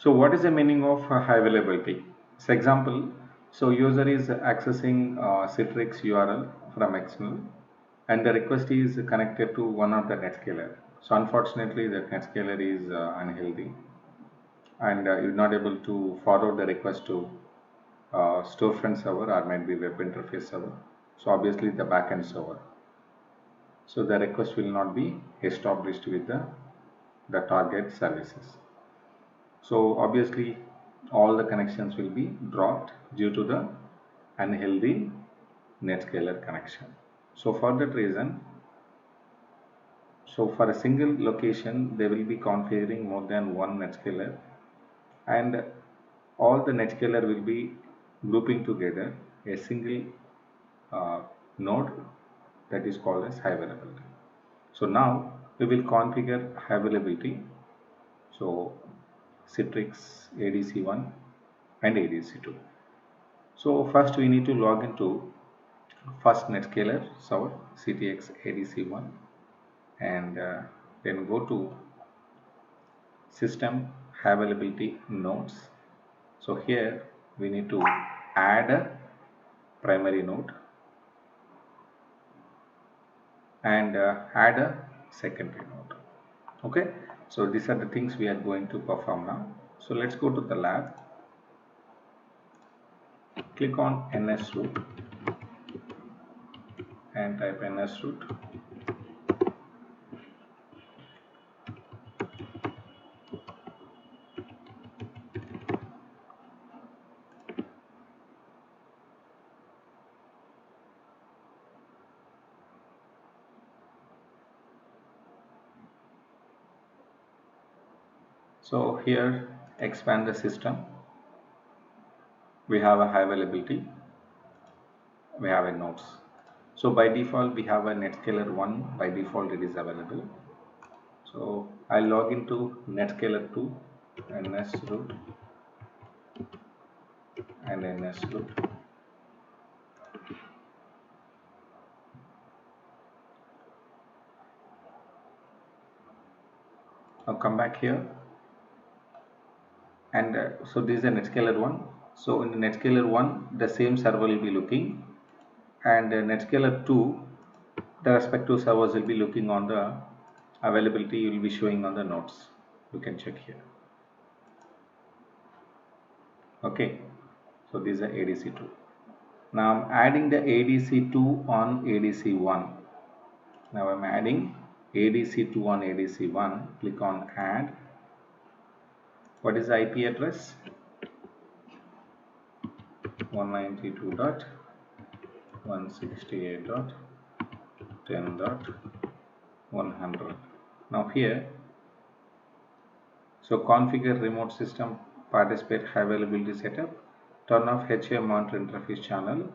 So what is the meaning of high availability? So example, so user is accessing Citrix URL from external and the request is connected to one of the Netscaler. So unfortunately the Netscaler is unhealthy and you're not able to forward the request to storefront server or might be web interface server. So obviously the backend server. So the request will not be established with the target services. So obviously all the connections will be dropped due to the unhealthy Netscaler connection. So for that reason, so for a single location, they will be configuring more than one Netscaler and all the Netscaler will be grouping together a single uh, node that is called as high availability. So now we will configure high availability. So Citrix ADC1 and ADC2. So first we need to log into first Netscaler server CTX ADC1 and then go to system availability nodes. So here we need to add a primary node and add a secondary node. Okay, so these are the things we are going to perform now. So let's go to the lab, click on nsroot and type nsroot. So here expand the system, we have a high availability, we have a nodes. So by default we have a Netscaler 1, by default it is available. So I'll log into Netscaler 2 nsroot and nsroot. Now come back here and so this is a Netscaler 1. So in the Netscaler 1 the same server will be looking and Netscaler 2 the respective servers will be looking on the availability, you will be showing on the nodes. You can check here. Okay, so this is a ADC2. Now I'm adding the ADC2 on ADC1. Now I'm adding ADC2 on ADC1. Click on add. What is the IP address? 192.168.10.100. Now here, so configure remote system participate high availability setup, turn off HA monitor interface channel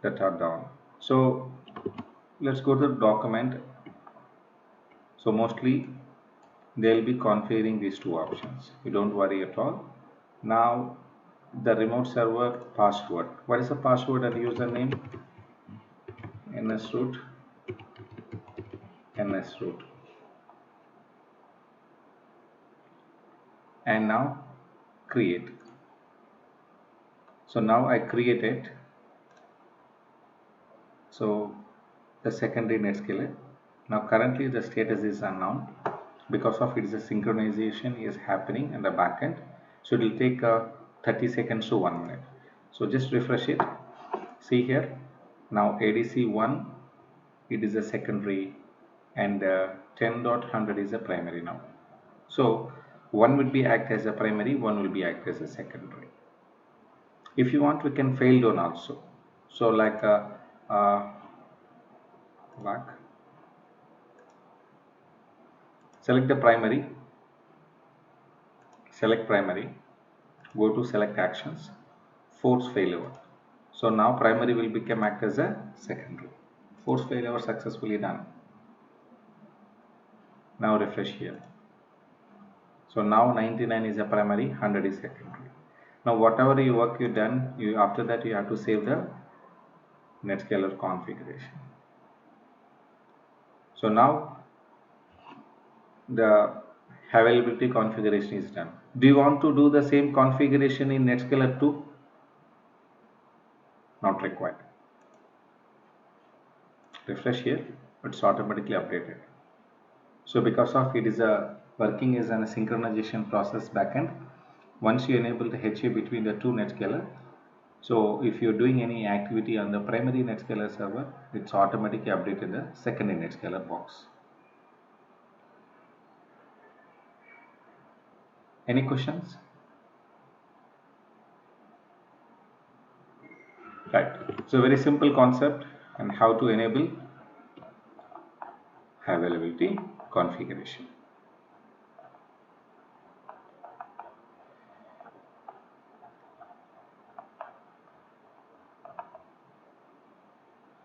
that are down. So let's go to the document. So mostly they'll be configuring these two options. You don't worry at all. Now the remote server password. What is the password and username? nsroot and now create. So now I create it. So the secondary Netscaler. Now currently the status is unknown because of it is a synchronization is happening in the backend. So it will take 30 seconds to 1 minute. So just refresh it. See here. Now ADC1 it is a secondary and 10.100 is a primary now. So one will be act as a primary, one will be act as a secondary. If you want we can fail down also. So like back, select the primary, select primary, go to select actions, force failover. So now primary will become act as a secondary. Force failover successfully done. Now refresh here. So now 99 is a primary, 100 is secondary. Now whatever you work you done, you after that you have to save the Netscaler configuration. So now the availability configuration is done. Do you want to do the same configuration in Netscaler 2? Not required. Refresh here, it's automatically updated. So because of it is a working as a synchronization process backend, once you enable the HA between the two Netscaler, so if you're doing any activity on the primary Netscaler server, it's automatically updated the secondary Netscaler box. Any questions? Right. So very simple concept and how to enable availability configuration.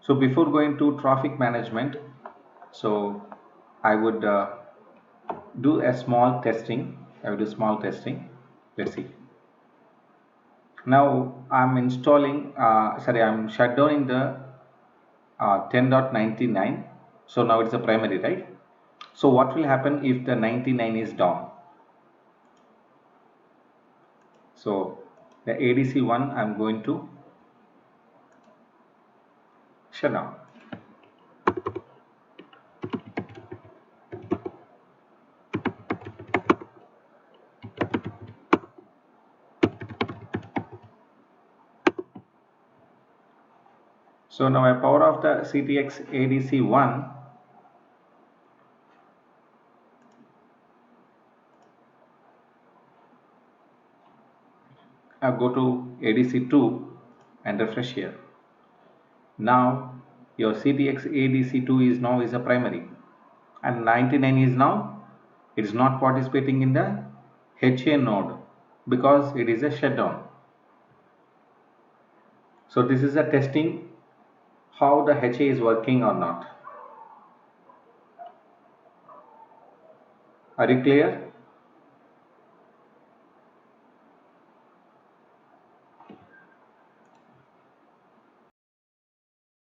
So before going to traffic management, so I would do a small testing. I will do small testing. Let's see. Now I'm installing, I'm shutdowning the 10.99. So now it's a primary, right? So what will happen if the 99 is down? So the ADC 1 I'm going to shut down. So now I power off the CTX ADC 1. I go to ADC 2 and refresh here. Now your CTX ADC 2 is now is a primary, and 99 is now it is not participating in the HA node because it is a shutdown. So this is a testing how the HA is working or not. Are you clear?